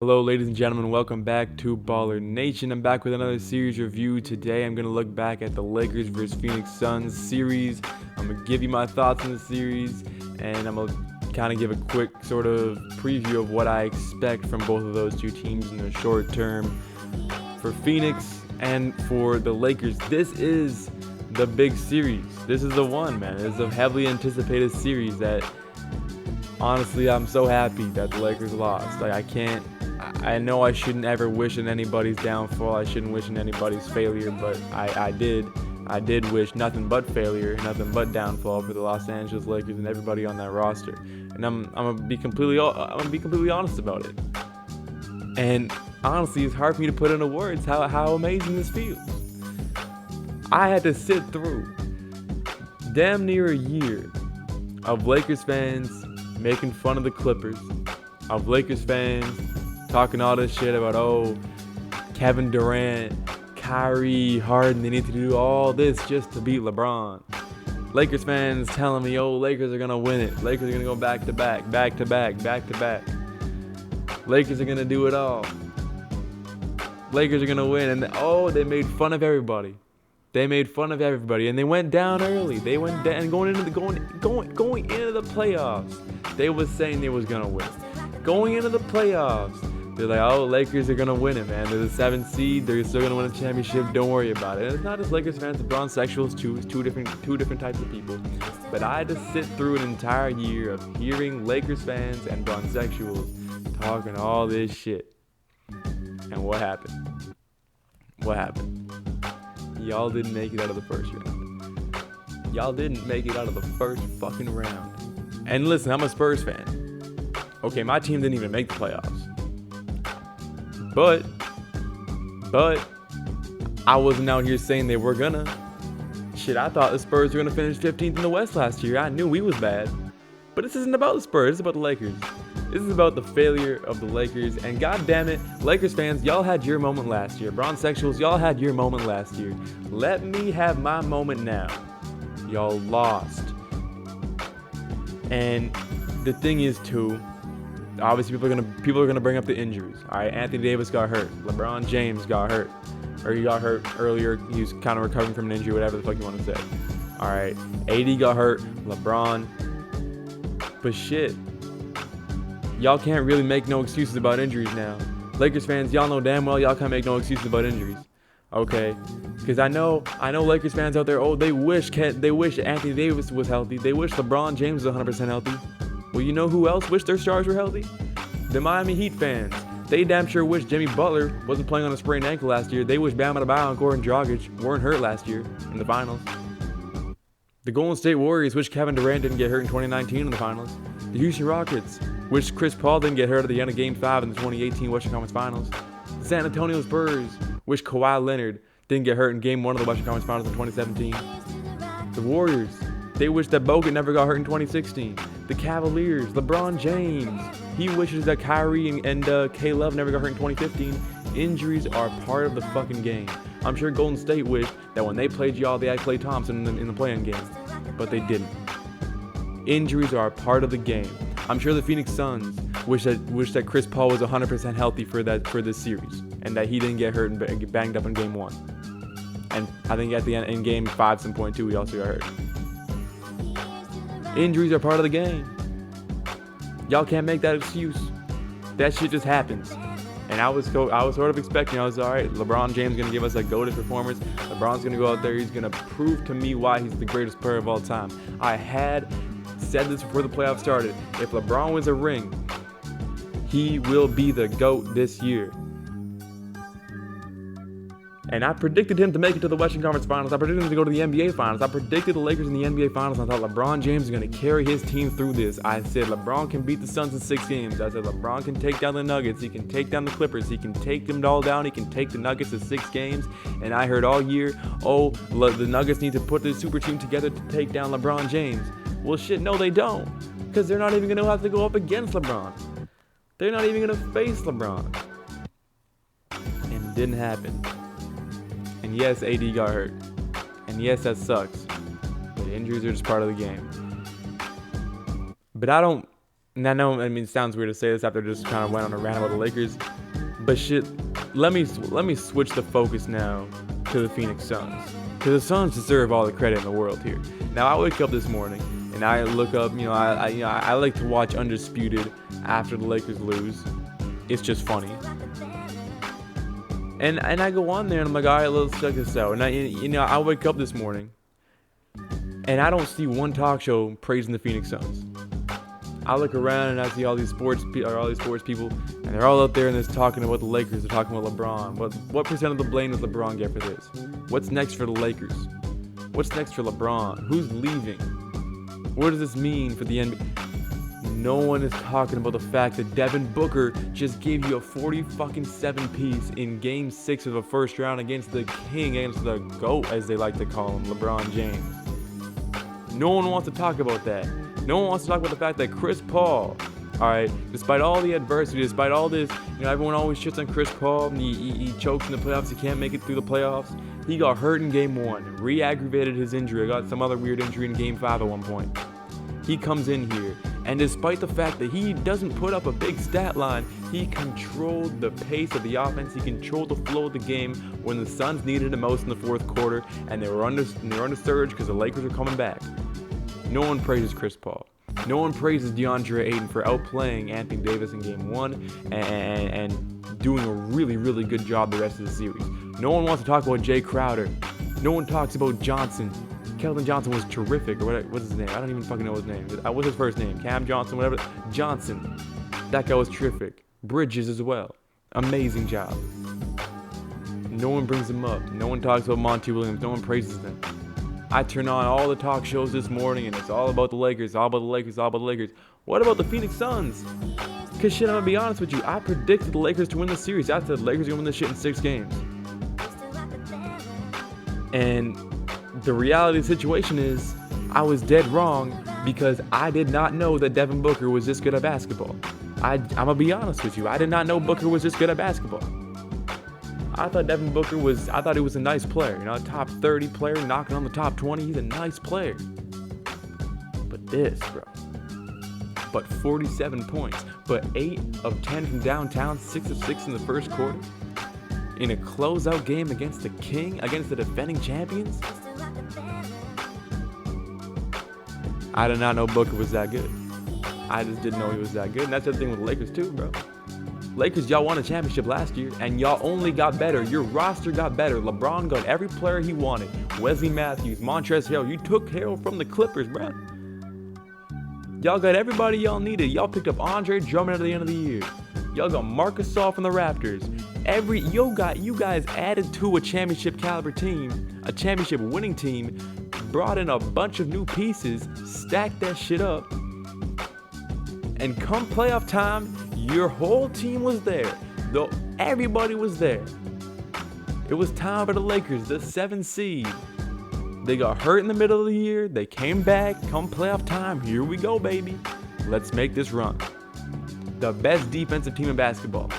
Hello, ladies and gentlemen. Welcome back to Baller Nation. I'm back with another series review. Today, I'm going to look back at the Lakers vs. Phoenix Suns series. I'm going to give you my thoughts on the series, and I'm going to kind of give a quick sort of preview of what I expect from both of those two teams in the short term. For Phoenix and for the Lakers, this is the big series. This is the one, man. It's a heavily anticipated series that, honestly, I'm so happy that the Lakers lost. I know I shouldn't ever wish in anybody's downfall. I shouldn't wish in anybody's failure, but I did. I did wish nothing but failure, nothing but downfall for the Los Angeles Lakers and everybody on that roster. And I'm gonna be completely honest about it. And honestly, it's hard for me to put into words how amazing this feels. I had to sit through damn near a year of Lakers fans making fun of the Clippers, of Lakers fans talking all this shit about, Kevin Durant, Kyrie, Harden, they need to do all this just to beat LeBron. Lakers fans telling me, Lakers are going to win it. Lakers are going to go back to back, back to back, back to back. Lakers are going to do it all. Lakers are going to win. And they made fun of everybody. They made fun of everybody, and they went down early. They went down going into the playoffs. They was saying they was going to win. Going into the playoffs, they're like, Lakers are going to win it, man. They're the 7th seed. They're still going to win a championship. Don't worry about it. And it's not just Lakers fans. It's bronsexuals, too. It's two different types of people. But I had to sit through an entire year of hearing Lakers fans and bronsexuals talking all this shit. And what happened? What happened? Y'all didn't make it out of the first round. Y'all didn't make it out of the first fucking round. And listen, I'm a Spurs fan. Okay, my team didn't even make the playoffs. But I wasn't out here saying they were gonna. Shit, I thought the Spurs were gonna finish 15th in the West last year. I knew we was bad. But this isn't about the Spurs, it's about the Lakers. This is about the failure of the Lakers. And god damn it, Lakers fans, y'all had your moment last year. Bronsexuals, y'all had your moment last year. Let me have my moment now. Y'all lost. And the thing is too, obviously people are gonna bring up the injuries. All right, Anthony Davis got hurt. LeBron James got hurt, or he got hurt earlier. He was kind of recovering from an injury, whatever the fuck you want to say. All right, AD got hurt. LeBron. But shit, y'all can't really make no excuses about injuries now. Lakers fans, y'all know damn well y'all can't make no excuses about injuries. Okay, because I know Lakers fans out there. They wish Anthony Davis was healthy. They wish LeBron James was 100% healthy. Well, you know who else wished their stars were healthy? The Miami Heat fans. They damn sure wish Jimmy Butler wasn't playing on a sprained ankle last year. They wish Bam Adebayo and Goran Dragic weren't hurt last year in the finals. The Golden State Warriors wish Kevin Durant didn't get hurt in 2019 in the finals. The Houston Rockets wish Chris Paul didn't get hurt at the end of Game 5 in the 2018 Western Conference Finals. The San Antonio Spurs wish Kawhi Leonard didn't get hurt in Game 1 of the Western Conference Finals in 2017. The Warriors, they wish that Bogut never got hurt in 2016. The Cavaliers, LeBron James, he wishes that Kyrie and K-Love never got hurt in 2015. Injuries are part of the fucking game. I'm sure Golden State wished that when they played y'all, they had Klay Thompson in the play-in game, but they didn't. Injuries are a part of the game. I'm sure the Phoenix Suns wish that Chris Paul was 100% healthy for this series, and that he didn't get hurt and get banged up in Game 1. And I think at the end in Game 5, some point too, he also got hurt. Injuries are part of the game. Y'all can't make that excuse. That shit just happens. And I was sort of expecting, all right, LeBron James is going to give us a goated performance. LeBron's going to go out there. He's going to prove to me why he's the greatest player of all time. I had said this before the playoffs started. If LeBron wins a ring, he will be the GOAT this year. And I predicted him to make it to the Western Conference Finals. I predicted him to go to the NBA Finals. I predicted the Lakers in the NBA Finals. I thought LeBron James is going to carry his team through this. I said LeBron can beat the Suns in 6 games. I said LeBron can take down the Nuggets. He can take down the Clippers. He can take them all down. He can take the Nuggets in 6 games. And I heard all year, the Nuggets need to put this super team together to take down LeBron James. Well, shit, no, they don't. Because they're not even going to have to go up against LeBron. They're not even going to face LeBron. And it didn't happen. And yes, AD got hurt. And yes, that sucks. But injuries are just part of the game. But I don't And I know, I mean, it sounds weird to say this after I just kind of went on a rant about the Lakers, but shit, let me switch the focus now to the Phoenix Suns, because the Suns deserve all the credit in the world here. Now I wake up this morning and I look up, I like to watch Undisputed after the Lakers lose. It's just funny. And I go on there and I'm like, all right, let's check this out. And I wake up this morning and I don't see one talk show praising the Phoenix Suns. I look around and I see all these sports people, and they're all out there and they're talking about the Lakers. They're talking about LeBron. What percent of the blame does LeBron get for this? What's next for the Lakers? What's next for LeBron? Who's leaving? What does this mean for the NBA? No one is talking about the fact that Devin Booker just gave you a 40-7 piece in Game 6 of the first round against the King, against the GOAT, as they like to call him, LeBron James. No one wants to talk about that. No one wants to talk about the fact that Chris Paul, alright, despite all the adversity, despite all this, everyone always shits on Chris Paul, and he chokes in the playoffs, he can't make it through the playoffs. He got hurt in Game 1, re-aggravated his injury, got some other weird injury in Game 5 at one point. He comes in here, and despite the fact that he doesn't put up a big stat line, he controlled the pace of the offense, he controlled the flow of the game when the Suns needed it most in the fourth quarter, and they were under surge because the Lakers were coming back. No one praises Chris Paul. No one praises DeAndre Ayton for outplaying Anthony Davis in Game 1 and doing a really, really good job the rest of the series. No one wants to talk about Jay Crowder. No one talks about Johnson. Keldon Johnson was terrific, or what's his name? I don't even fucking know his name. What's his first name? Cam Johnson, whatever. Johnson. That guy was terrific. Bridges as well. Amazing job. No one brings him up. No one talks about Monty Williams. No one praises them. I turn on all the talk shows this morning and it's all about the Lakers, all about the Lakers, all about the Lakers. What about the Phoenix Suns? Because shit, I'm going to be honest with you. I predicted the Lakers to win the series. I said the Lakers are going to win this shit in 6 games. And the reality of the situation is I was dead wrong because I did not know that Devin Booker was this good at basketball. I'm going to be honest with you. I did not know Booker was this good at basketball. I thought Devin Booker I thought he was a nice player. A top 30 player knocking on the top 20. He's a nice player. But this, bro. But 47 points. But 8 of 10 from downtown. 6 of 6 in the first quarter. In a closeout game against the King. Against the defending champions. I did not know Booker was that good. I just didn't know he was that good. And that's the thing with the Lakers too, bro. Lakers, y'all won a championship last year, and y'all only got better. Your roster got better. LeBron got every player he wanted. Wesley Matthews, Montrezl Harrell. You took Harrell from the Clippers, bro. Y'all got everybody y'all needed. Y'all picked up Andre Drummond at the end of the year. Y'all got Marc Gasol from the Raptors. You guys added to a championship caliber team, a championship winning team, brought in a bunch of new pieces, stacked that shit up, and come playoff time, your whole team was there. Though everybody was there. It was time for the Lakers, the 7th seed. They got hurt in the middle of the year. They came back. Come playoff time, here we go, baby. Let's make this run. The best defensive team in basketball.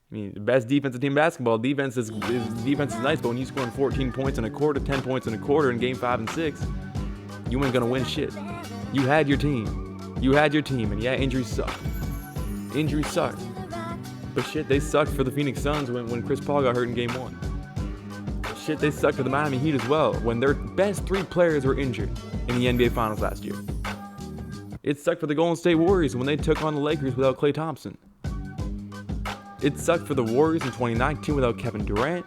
The best defensive team in basketball. Defense is nice, but when you scoring 14 points in a quarter, 10 points in a quarter in Game 5 and 6, you ain't gonna win shit. You had your team. And yeah, injuries suck. But shit, they sucked for the Phoenix Suns when Chris Paul got hurt in Game 1. Shit, they sucked for the Miami Heat as well when their best 3 players were injured in the NBA Finals last year. It sucked for the Golden State Warriors when they took on the Lakers without Klay Thompson. It sucked for the Warriors in 2019 without Kevin Durant.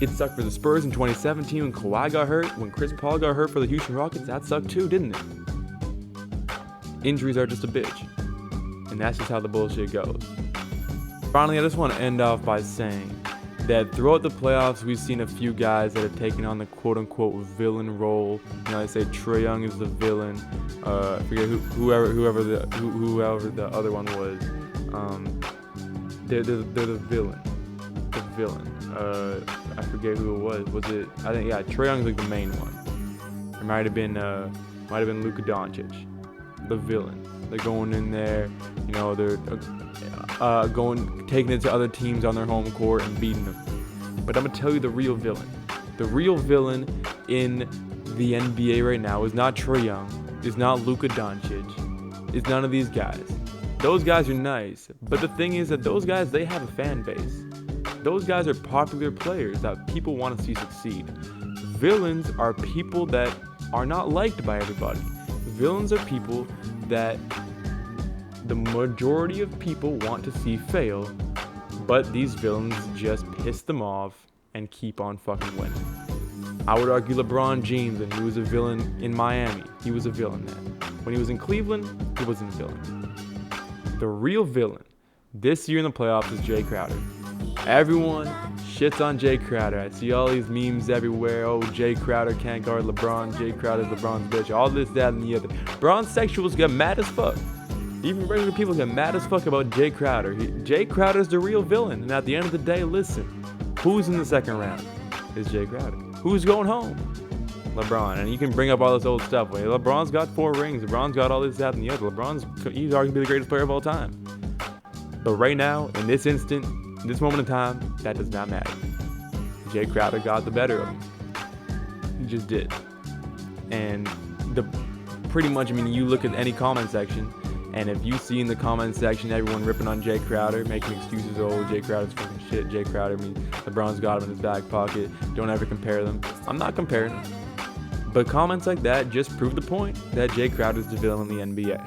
It sucked for the Spurs in 2017 when Kawhi got hurt. When Chris Paul got hurt for the Houston Rockets, that sucked too, didn't it? Injuries are just a bitch. And that's just how the bullshit goes. Finally, I just want to end off by saying that throughout the playoffs, we've seen a few guys that have taken on the quote-unquote villain role. They say Trae Young is the villain. I forget whoever the other one was. They're the villain. The villain. I forget who it was. Was it? I think Trae Young's like the main one. It might have been Luka Doncic, the villain. They're going in there, they're taking it to other teams on their home court and beating them. But I'm gonna tell you the real villain. The real villain in the NBA right now is not Trae Young. is not Luka Doncic. It's none of these guys. Those guys are nice, but the thing is that those guys, they have a fan base. Those guys are popular players that people want to see succeed. Villains are people that are not liked by everybody. Villains are people that the majority of people want to see fail, but these villains just piss them off and keep on fucking winning. I would argue LeBron James, and he was a villain in Miami. He was a villain then. When he was in Cleveland, he wasn't a villain. The real villain this year in the playoffs is Jay Crowder. Everyone shits on Jay Crowder. I see all these memes everywhere. Oh, Jay Crowder can't guard LeBron. Jay Crowder's LeBron's bitch. All this, that, and the other. Bronzesexuals get mad as fuck. Even regular people get mad as fuck about Jay Crowder. Jay Crowder's the real villain. And at the end of the day, listen, who's in the second round? Is Jay Crowder. Who's going home? LeBron. And you can bring up all this old stuff. Well, LeBron's got 4 rings. LeBron's got all this, that, and the other. He's arguably the greatest player of all time. But right now, in this instant, in this moment in time, that does not matter. Jay Crowder got the better of him. He just did. And pretty much, I mean, you look at any comment section, and if you see in the comment section everyone ripping on Jay Crowder, making excuses, oh, Jay Crowder's fucking shit, Jay Crowder, I mean, LeBron's got him in his back pocket, don't ever compare them. I'm not comparing them. But comments like that just prove the point that Jay Crowder's the villain in the NBA.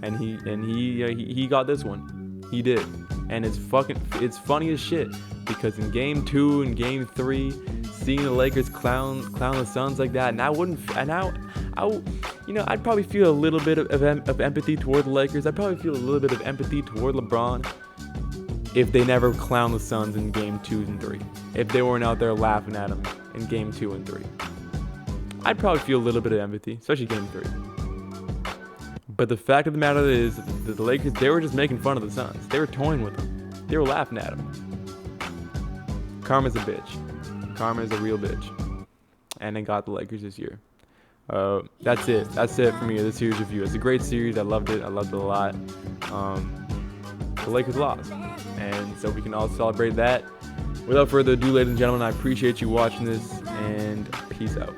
And he got this one. He did. And it's funny as shit, because in game 2 and game 3, seeing the Lakers clown the Suns like that, I'd probably feel a little bit of empathy toward the Lakers. I'd probably feel a little bit of empathy toward LeBron if they never clown the Suns in game 2 and 3. If they weren't out there laughing at them in game 2 and 3. I'd probably feel a little bit of empathy, especially game 3. But the fact of the matter is, the Lakers, they were just making fun of the Suns. They were toying with them. They were laughing at them. Karma's a bitch. Karma is a real bitch. And they got the Lakers this year. That's it. That's it for me, this series review. It's a great series. I loved it. I loved it a lot. The Lakers lost. And so we can all celebrate that. Without further ado, ladies and gentlemen, I appreciate you watching this, and peace out.